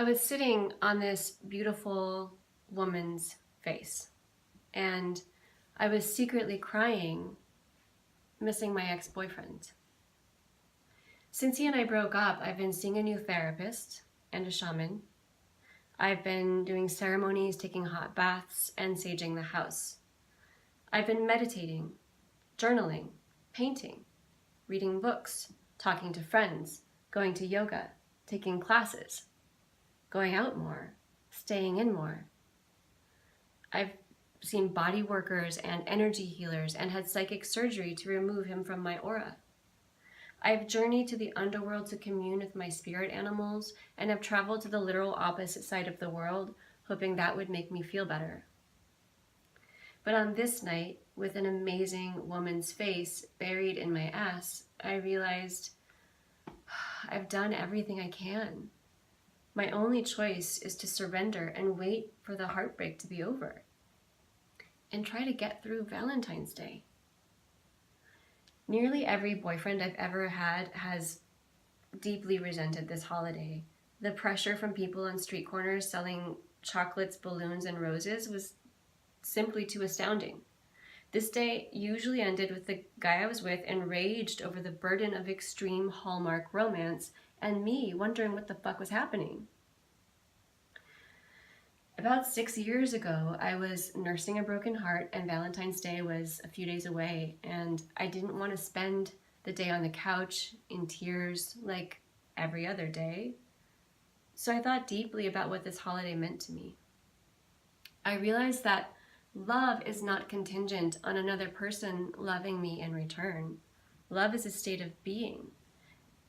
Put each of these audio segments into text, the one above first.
I was sitting on this beautiful woman's face, and I was secretly crying, missing my ex-boyfriend. Since he and I broke up, I've been seeing a new therapist and a shaman. I've been doing ceremonies, taking hot baths, and saging the house. I've been meditating, journaling, painting, reading books, talking to friends, going to yoga, taking classes, going out more, staying in more. I've seen body workers and energy healers and had psychic surgery to remove him from my aura. I've journeyed to the underworld to commune with my spirit animals and have traveled to the literal opposite side of the world, hoping that would make me feel better. But on this night, with an amazing woman's face buried in my ass, I realized I've done everything I can. My only choice is to surrender and wait for the heartbreak to be over and try to get through Valentine's Day. Nearly every boyfriend I've ever had has deeply resented this holiday. The pressure from people on street corners selling chocolates, balloons, and roses was simply too astounding. This day usually ended with the guy I was with enraged over the burden of extreme Hallmark romance and me wondering what the fuck was happening. About 6 years ago, I was nursing a broken heart and Valentine's Day was a few days away, and I didn't want to spend the day on the couch in tears like every other day. So I thought deeply about what this holiday meant to me. I realized that love is not contingent on another person loving me in return. Love is a state of being.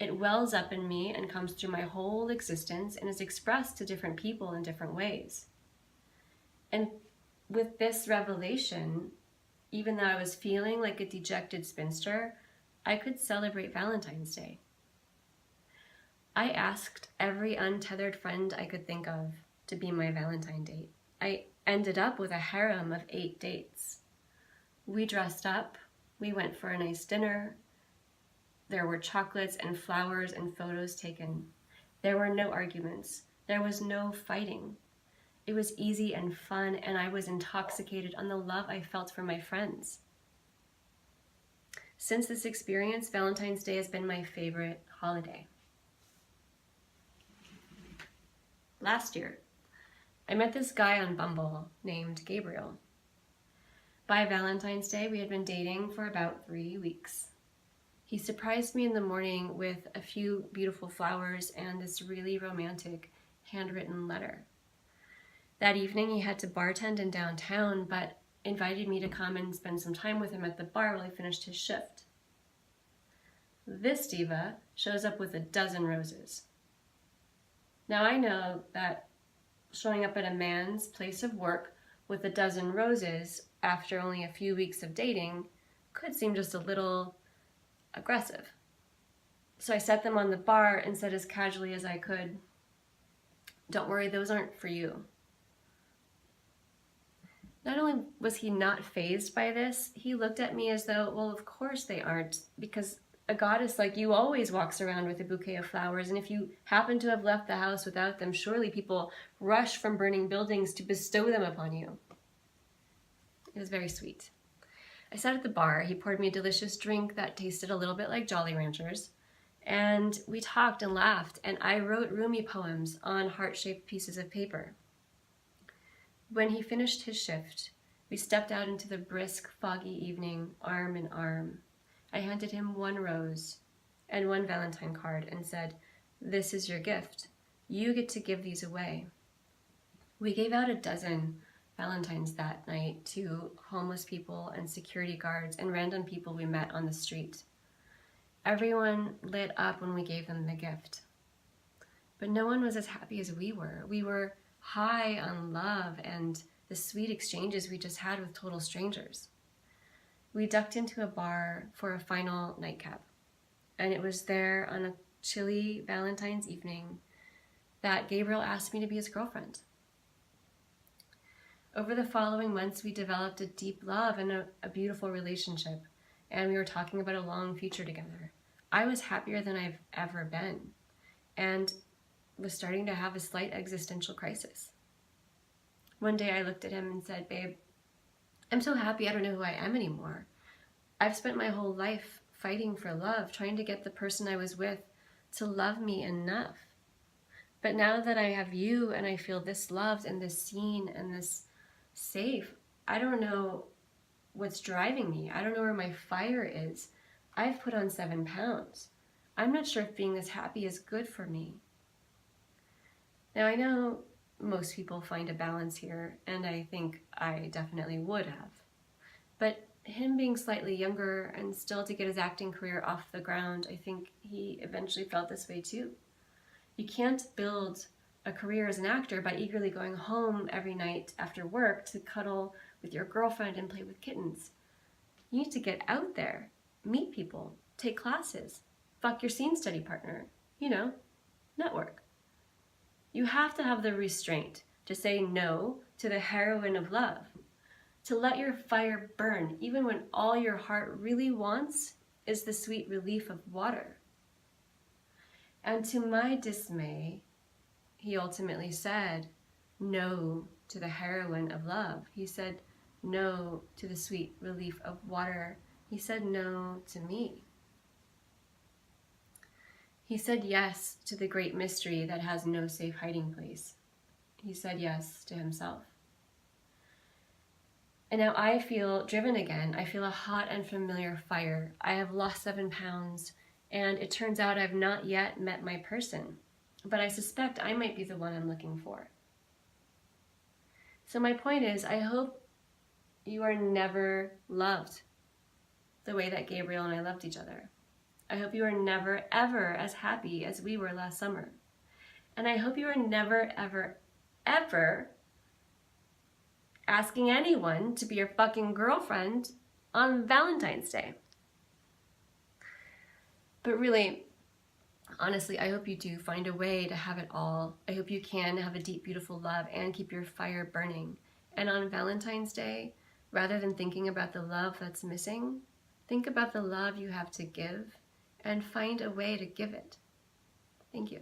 It wells up in me and comes through my whole existence and is expressed to different people in different ways. And with this revelation, even though I was feeling like a dejected spinster, I could celebrate Valentine's Day. I asked every untethered friend I could think of to be my Valentine date. I ended up with a harem of 8 dates. We dressed up, we went for a nice dinner, there were chocolates and flowers and photos taken. There were no arguments, there was no fighting. It was easy and fun, and I was intoxicated on the love I felt for my friends. Since this experience, Valentine's Day has been my favorite holiday. Last year, I met this guy on Bumble named Gabriel. By Valentine's Day, we had been dating for about 3 weeks. He surprised me in the morning with a few beautiful flowers and this really romantic handwritten letter. That evening, he had to bartend in downtown, but invited me to come and spend some time with him at the bar while he finished his shift. This diva shows up with a dozen roses. Now I know that showing up at a man's place of work with a dozen roses after only a few weeks of dating could seem just a little aggressive. So I set them on the bar and said as casually as I could, "Don't worry, those aren't for you." Not only was he not fazed by this, he looked at me as though, well, of course they aren't, because a goddess like you always walks around with a bouquet of flowers, and if you happen to have left the house without them, surely people rush from burning buildings to bestow them upon you. It was very sweet. I sat at the bar, he poured me a delicious drink that tasted a little bit like Jolly Ranchers, and we talked and laughed, and I wrote Rumi poems on heart-shaped pieces of paper. When he finished his shift, we stepped out into the brisk, foggy evening, arm in arm. I handed him 1 rose and 1 Valentine card and said, "This is your gift. You get to give these away." We gave out a dozen Valentines that night to homeless people and security guards and random people we met on the street. Everyone lit up when we gave them the gift. But no one was as happy as we were. We were high on love and the sweet exchanges we just had with total strangers. We ducked into a bar for a final nightcap, and it was there on a chilly Valentine's evening that Gabriel asked me to be his girlfriend. Over the following months, we developed a deep love and a beautiful relationship, and we were talking about a long future together. I was happier than I've ever been, and was starting to have a slight existential crisis. One day I looked at him and said, babe, I'm so happy I don't know who I am anymore. I've spent my whole life fighting for love, trying to get the person I was with to love me enough. But now that I have you and I feel this loved and this seen and this safe, I don't know what's driving me. I don't know where my fire is. I've put on 7 pounds. I'm not sure if being this happy is good for me. Now I know most people find a balance here, and I think I definitely would have. But him being slightly younger and still to get his acting career off the ground, I think he eventually felt this way too. You can't build a career as an actor by eagerly going home every night after work to cuddle with your girlfriend and play with kittens. You need to get out there, meet people, take classes, fuck your scene study partner, network. You have to have the restraint to say no to the heroin of love, to let your fire burn even when all your heart really wants is the sweet relief of water. And to my dismay, he ultimately said no to the heroin of love. He said no to the sweet relief of water. He said no to me. He said yes to the great mystery that has no safe hiding place. He said yes to himself. And now I feel driven again. I feel a hot and familiar fire. I have lost 7 pounds, and it turns out I've not yet met my person, but I suspect I might be the one I'm looking for. So my point is, I hope you are never loved the way that Gabriel and I loved each other. I hope you are never, ever as happy as we were last summer. And I hope you are never, ever, ever asking anyone to be your fucking girlfriend on Valentine's Day. But really, honestly, I hope you do find a way to have it all. I hope you can have a deep, beautiful love and keep your fire burning. And on Valentine's Day, rather than thinking about the love that's missing, think about the love you have to give and find a way to give it. Thank you.